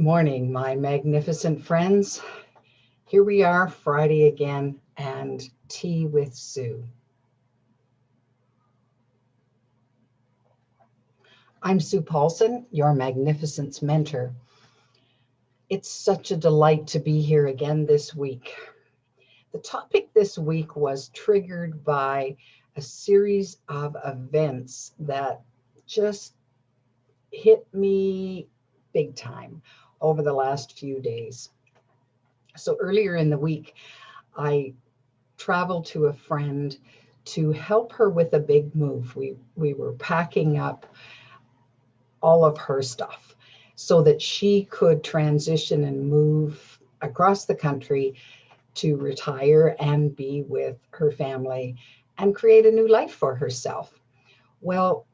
morning, my magnificent friends. Here we are, Friday again, and tea with Sue. I'm Sue Paulson, your Magnificence mentor. It's such a delight to be here again this week. The topic this week was triggered by a series of events that just hit me big time over the last few days. So earlier in the week, I traveled to a friend to help her with a big move. We were packing up all of her stuff so that she could transition and move across the country to retire and be with her family and create a new life for herself. Well,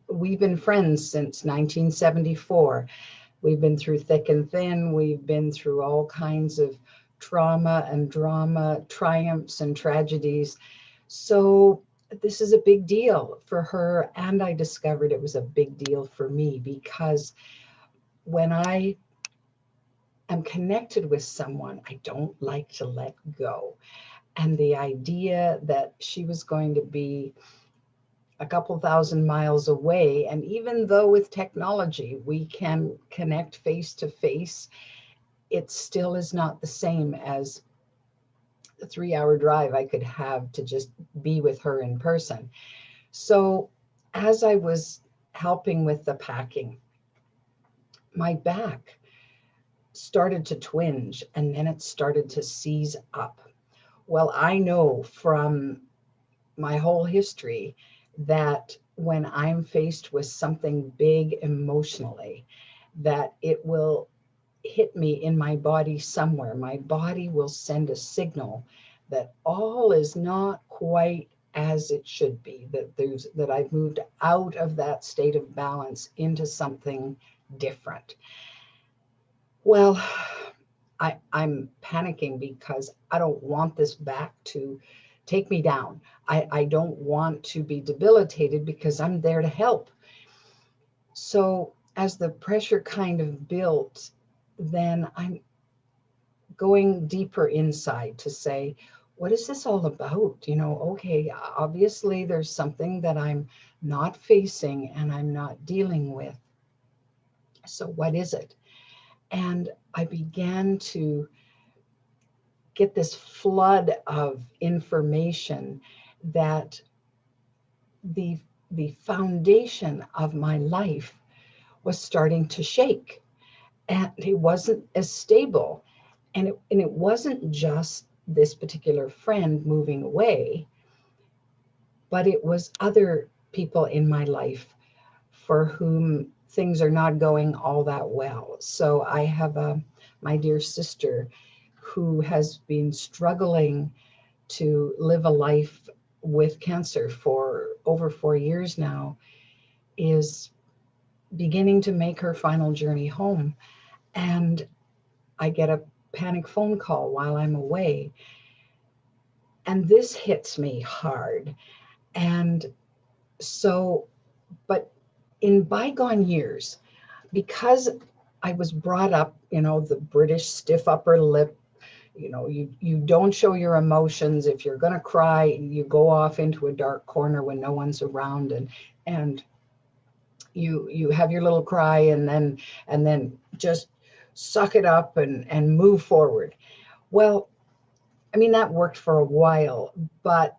we've been friends since 1974. We've been through thick and thin. We've been through all kinds of trauma and drama, triumphs and tragedies. So this is a big deal for her. And I discovered it was a big deal for me because when I am connected with someone, I don't like to let go. And the idea that she was going to be a couple thousand miles away, and even though with technology we can connect face to face, it still is not the same as the 3-hour drive I could have to just be with her in person. So as I was helping with the packing, my back started to twinge and then it started to seize up. Well, I know from my whole history that when I'm faced with something big emotionally, that it will hit me in my body somewhere. My body will send a signal that all is not quite as it should be, that I've moved out of that state of balance into something different. Well, I'm panicking because I don't want this back to take me down. I don't want to be debilitated because I'm there to help. So as the pressure kind of built, then I'm going deeper inside to say, what is this all about? Okay, obviously there's something that I'm not facing and I'm not dealing with. So what is it? And I began to get this flood of information that the foundation of my life was starting to shake, and it wasn't as stable. And it wasn't just this particular friend moving away, but it was other people in my life for whom things are not going all that well. So I have my dear sister who has been struggling to live a life with cancer for over 4 years now, is beginning to make her final journey home. And I get a panic phone call while I'm away. And this hits me hard. And so, but in bygone years, because I was brought up, the British stiff upper lip, you don't show your emotions. If you're going to cry, you go off into a dark corner when no one's around, and you have your little cry and then just suck it up and move forward. Well, I mean, that worked for a while, but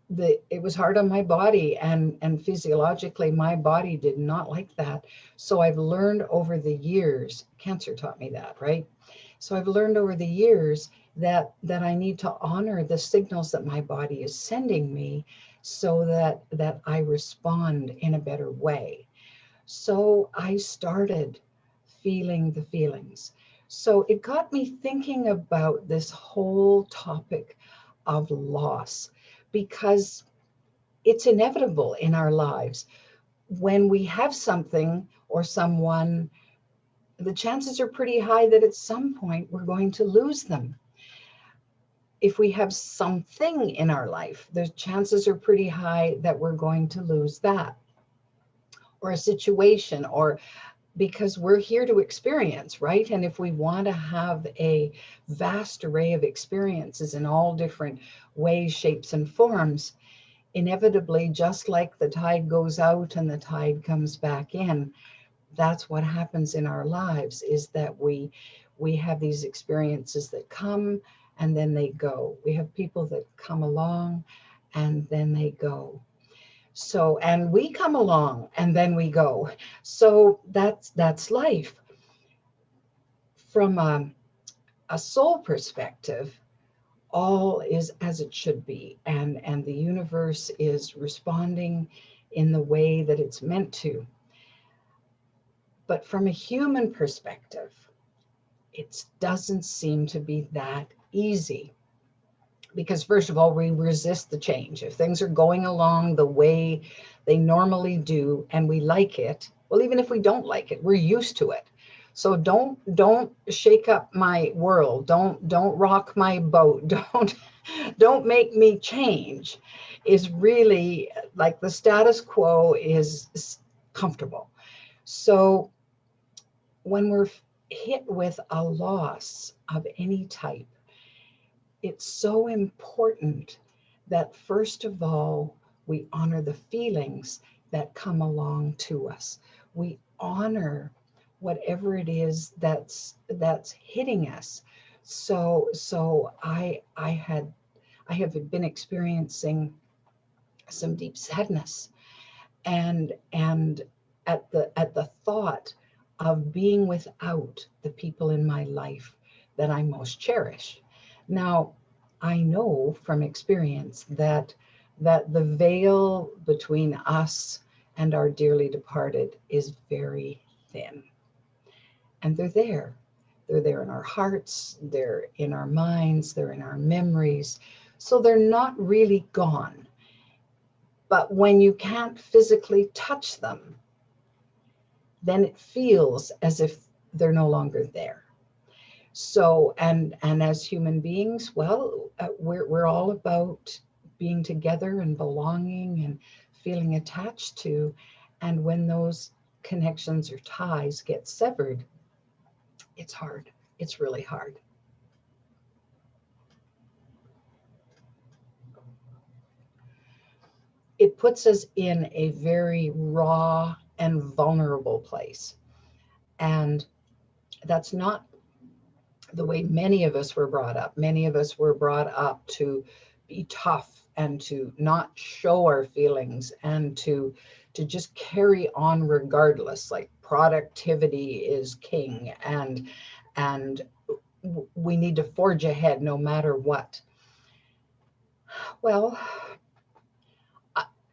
it was hard on my body, and physiologically my body did not like that. So I've learned over the years, cancer taught me that, right? So I've learned over the years that I need to honor the signals that my body is sending me so that I respond in a better way. So I started feeling the feelings. So it got me thinking about this whole topic of loss, because it's inevitable in our lives. When we have something or someone, the chances are pretty high that at some point we're going to lose them. If we have something in our life, the chances are pretty high that we're going to lose that, or a situation, or because we're here to experience, right? And if we want to have a vast array of experiences in all different ways, shapes, and forms, inevitably, just like the tide goes out and the tide comes back in, that's what happens in our lives, is that we have these experiences that come and then they go. We have people that come along and then they go. So, and we come along and then we go. So that's life. From a soul perspective, all is as it should be, and the universe is responding in the way that it's meant to. But from a human perspective, it doesn't seem to be that easy. Because first of all, we resist the change. If things are going along the way they normally do and we like it, well, even if we don't like it, we're used to it. So don't shake up my world. Don't rock my boat. Don't make me change. Is really like the status quo is comfortable. So when we're hit with a loss of any type, it's so important that first of all, we honor the feelings that come along to us. We honor whatever it is that's hitting us. So I have been experiencing some deep sadness, and at the thought of being without the people in my life that I most cherish. Now, I know from experience that the veil between us and our dearly departed is very thin. And they're there. They're there in our hearts, they're in our minds, they're in our memories. So they're not really gone. But when you can't physically touch them, then it feels as if they're no longer there. So, and as human beings, well, we're all about being together and belonging and feeling attached to. And when those connections or ties get severed, it's hard. It's really hard. It puts us in a very raw and vulnerable place. And that's not the way many of us were brought up. Many of us were brought up to be tough and to not show our feelings and to just carry on regardless, like productivity is king, and we need to forge ahead no matter what. Well,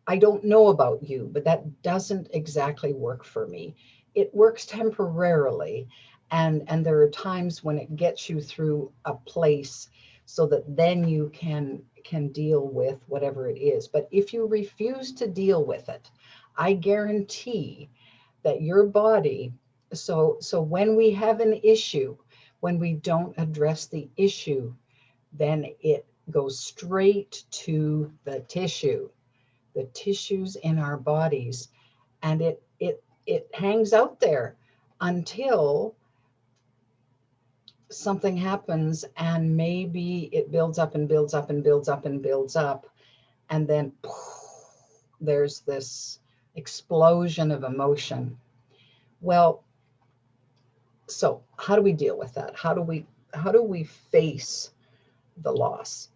I don't know about you, but that doesn't exactly work for me. It works temporarily. And there are times when it gets you through a place so that then you can deal with whatever it is. But if you refuse to deal with it, I guarantee that your body, so when we have an issue, when we don't address the issue, then it goes straight to the tissues in our bodies, and it hangs out there until something happens, and maybe it builds up and builds up and builds up and builds up, and then there's this explosion of emotion. Well, so how do we deal with that? How do we face the loss?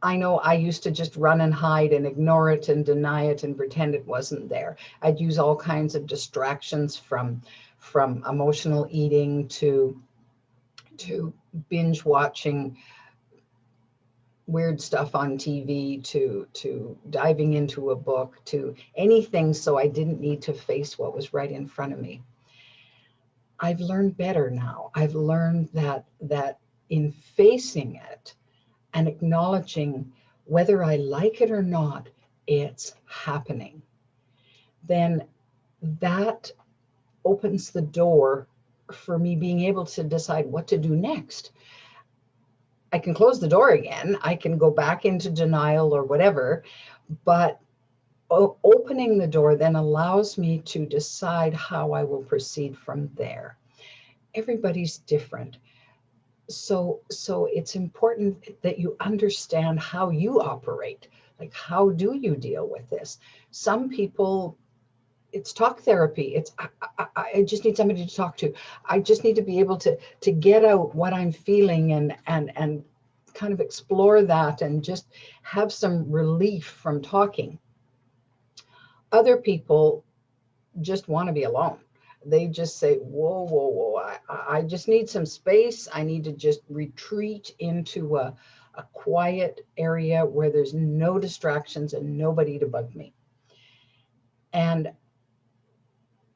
I know I used to just run and hide and ignore it and deny it and pretend it wasn't there. I'd use all kinds of distractions from emotional eating to binge watching weird stuff on TV to diving into a book, to anything, so I didn't need to face what was right in front of me. I've learned better now. I've learned that in facing it and acknowledging whether I like it or not, it's happening, then that opens the door for me being able to decide what to do next. I can close the door again. I can go back into denial or whatever, but Opening the door then allows me to decide how I will proceed from there. Everybody's different. So it's important that you understand how you operate. Like, how do you deal with this? Some people, it's talk therapy. It's I just need somebody to talk to. I just need to be able to get out what I'm feeling and kind of explore that and just have some relief from talking. Other people just want to be alone. They just say, whoa, whoa, whoa, I just need some space. I need to just retreat into a quiet area where there's no distractions and nobody to bug me. And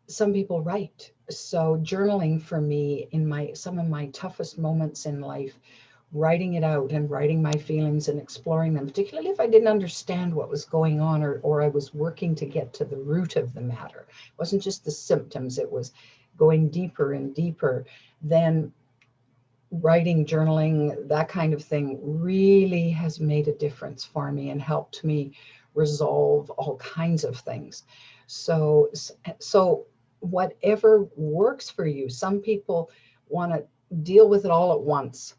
some people write. So journaling for me in some of my toughest moments in life, writing it out and writing my feelings and exploring them, particularly if I didn't understand what was going on, or I was working to get to the root of the matter. It wasn't just the symptoms, it was going deeper and deeper. Then writing, journaling, that kind of thing really has made a difference for me and helped me resolve all kinds of things. So whatever works for you. Some people want to deal with it all at once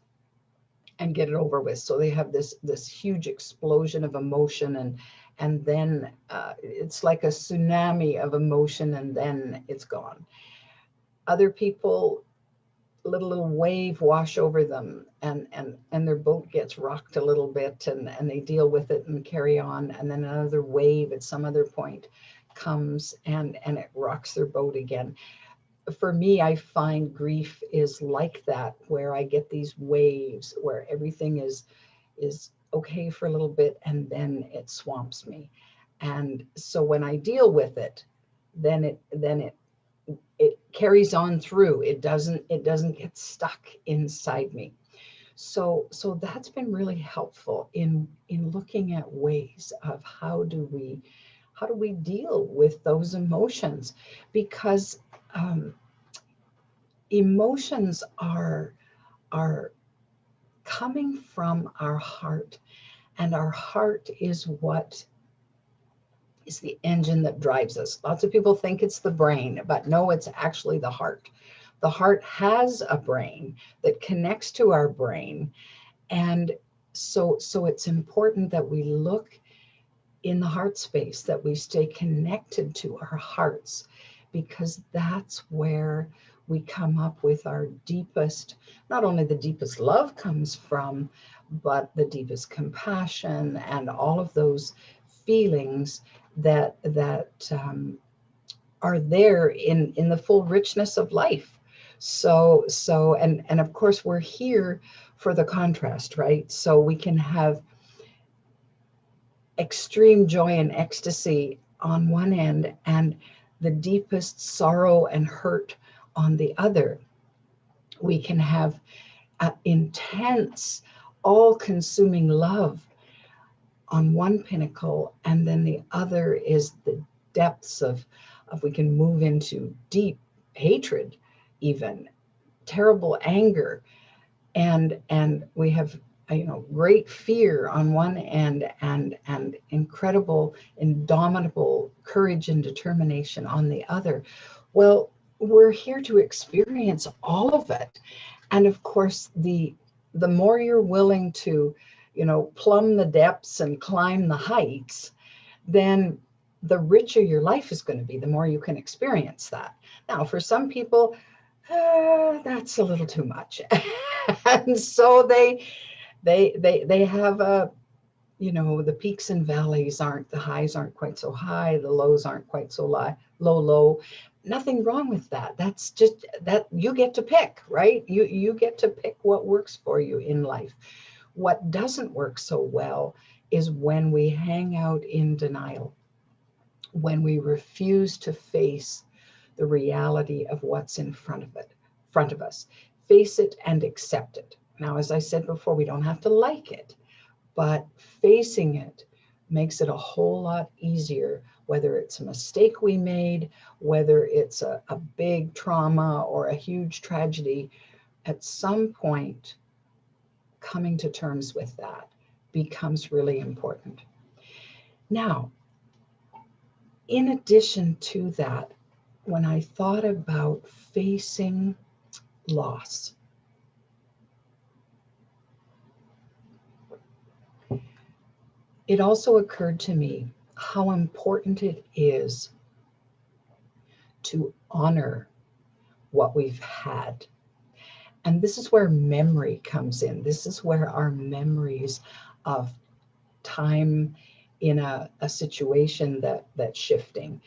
and get it over with. So they have this huge explosion of emotion, and then it's like a tsunami of emotion, and then it's gone. Other people, little wave wash over them, and their boat gets rocked a little bit, and they deal with it and carry on, and then another wave at some other point comes and it rocks their boat again. For me, I find grief is like that, where I get these waves where everything is okay for a little bit and then it swamps me. And so when I deal with it, then it carries on through. It doesn't get stuck inside me. So that's been really helpful in looking at ways of how do we deal with those emotions, because emotions are coming from our heart, and our heart is what is the engine that drives us. Lots of people think it's the brain, but no, it's actually the heart. The heart has a brain that connects to our brain, and so it's important that we look in the heart space, that we stay connected to our hearts, because that's where we come up with our deepest, not only the deepest love comes from, but the deepest compassion and all of those feelings that are there in the full richness of life. And of course we're here for the contrast, right? So we can have extreme joy and ecstasy on one end and the deepest sorrow and hurt on the other. We can have intense, all-consuming love on one pinnacle, and then the other is the depths of we can move into deep hatred, even terrible anger, and we have great fear on one end, and incredible indomitable courage and determination on the other. Well, we're here to experience all of it. And of course, the more you're willing to plumb the depths and climb the heights, then the richer your life is going to be, the more you can experience that. Now, for some people, that's a little too much. And so they have the peaks and valleys the highs aren't quite so high, the lows aren't quite so low. Nothing wrong with that. That's just that you get to pick, right? You get to pick what works for you in life. What doesn't work so well is when we hang out in denial, when we refuse to face the reality of what's in front of us. Face it and accept it. Now, as I said before, we don't have to like it, but facing it makes it a whole lot easier, whether it's a mistake we made, whether it's a big trauma or a huge tragedy. At some point, coming to terms with that becomes really important. Now, In addition to that, when I thought about facing loss, it also occurred to me how important it is to honor what we've had. And this is where memory comes in. This is where our memories of time in a situation that's shifting,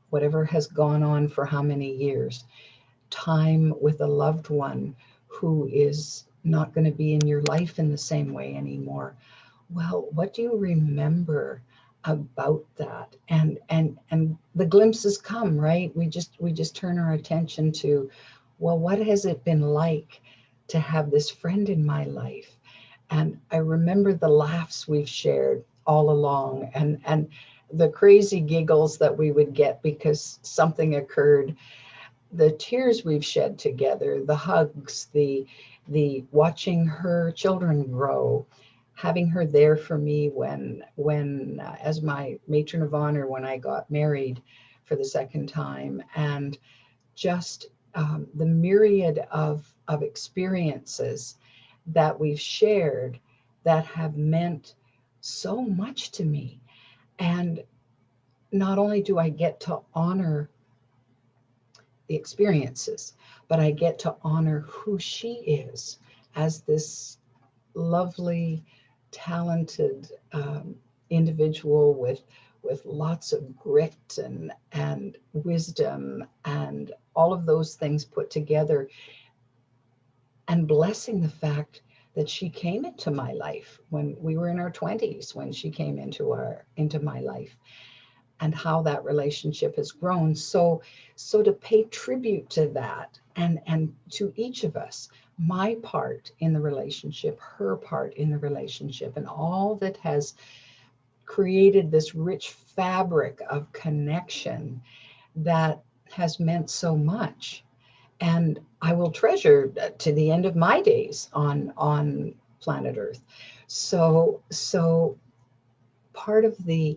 whatever has gone on for how many years, time with a loved one who is not going to be in your life in the same way anymore. Well, what do you remember about that? And the glimpses come, right? We just turn our attention to, well, what has it been like to have this friend in my life? And I remember the laughs we've shared all along, and the crazy giggles that we would get because something occurred, the tears we've shed together, the hugs, the watching her children grow, having her there for me when as my matron of honor when I got married for the second time, and just the myriad of experiences that we've shared that have meant so much to me. And not only do I get to honor the experiences, but I get to honor who she is as this lovely, talented individual with lots of grit and wisdom and all of those things put together, and blessing the fact that she came into my life when we were in our 20s, when she came into my life, and how that relationship has grown. So to pay tribute to that, and to each of us, my part in the relationship, her part in the relationship, and all that has created this rich fabric of connection that has meant so much. And I will treasure to the end of my days on planet Earth. So part of the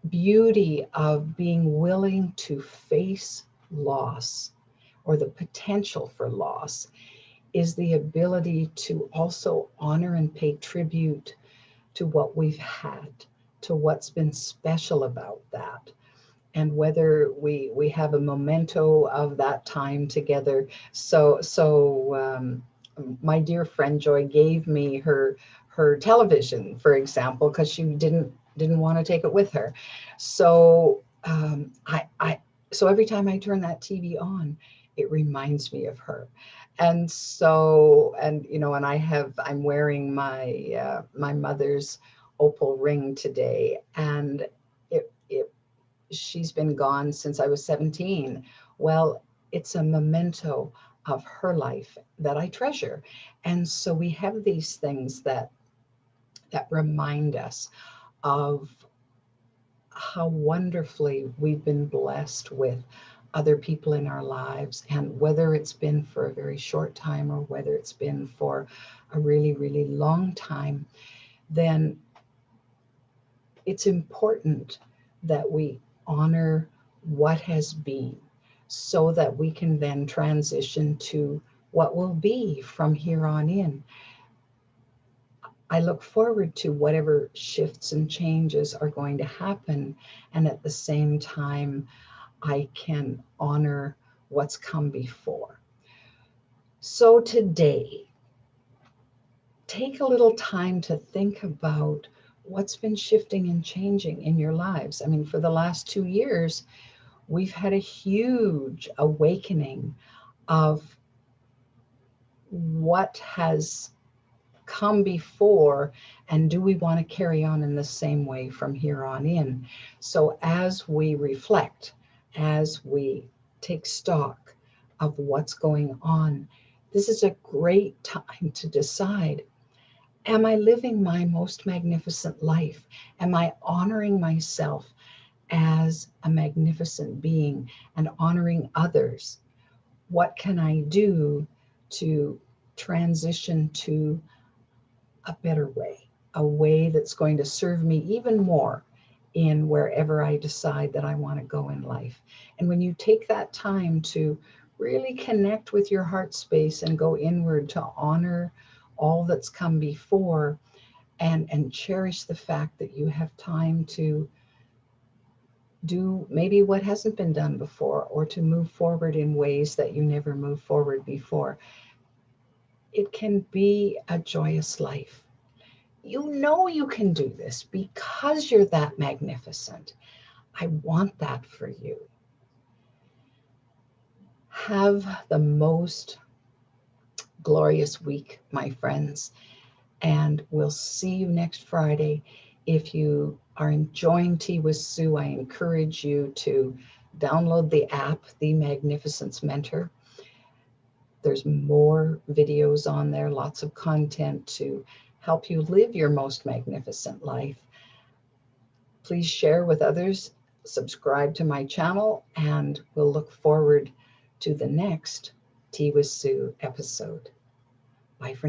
beauty of being willing to face loss, or the potential for loss, is the ability to also honor and pay tribute to what we've had, to what's been special about that. And whether we have a memento of that time together. So my dear friend Joy gave me her television, for example, because she didn't want to take it with her. So so every time I turn that TV on, it reminds me of her. And so, and I'm wearing my mother's opal ring today, and it she's been gone since I was 17. Well, it's a memento of her life that I treasure. And so we have these things that remind us of how wonderfully we've been blessed with other people in our lives, and whether it's been for a very short time or whether it's been for a really, really long time, then it's important that we honor what has been, so that we can then transition to what will be from here on in. I look forward to whatever shifts and changes are going to happen, and at the same time, I can honor what's come before. So today, take a little time to think about what's been shifting and changing in your lives. I mean, for the last 2 years, we've had a huge awakening of what has come before, and do we want to carry on in the same way from here on in? So as we reflect, as we take stock of what's going on, this is a great time to decide, am I living my most magnificent life? Am I honoring myself as a magnificent being and honoring others? What can I do to transition to a better way, a way that's going to serve me even more in wherever I decide that I want to go in life. And when you take that time to really connect with your heart space and go inward to honor all that's come before, and cherish the fact that you have time to do maybe what hasn't been done before, or to move forward in ways that you never moved forward before, it can be a joyous life. You know you can do this because you're that magnificent. I want that for you. Have the most glorious week, my friends, and we'll see you next Friday. If you are enjoying Tea with Sue, I encourage you to download the app, The Magnificence Mentor. There's more videos on there, lots of content to help you live your most magnificent life. Please share with others, subscribe to my channel, and we'll look forward to the next Tea with Sue episode. Bye for now.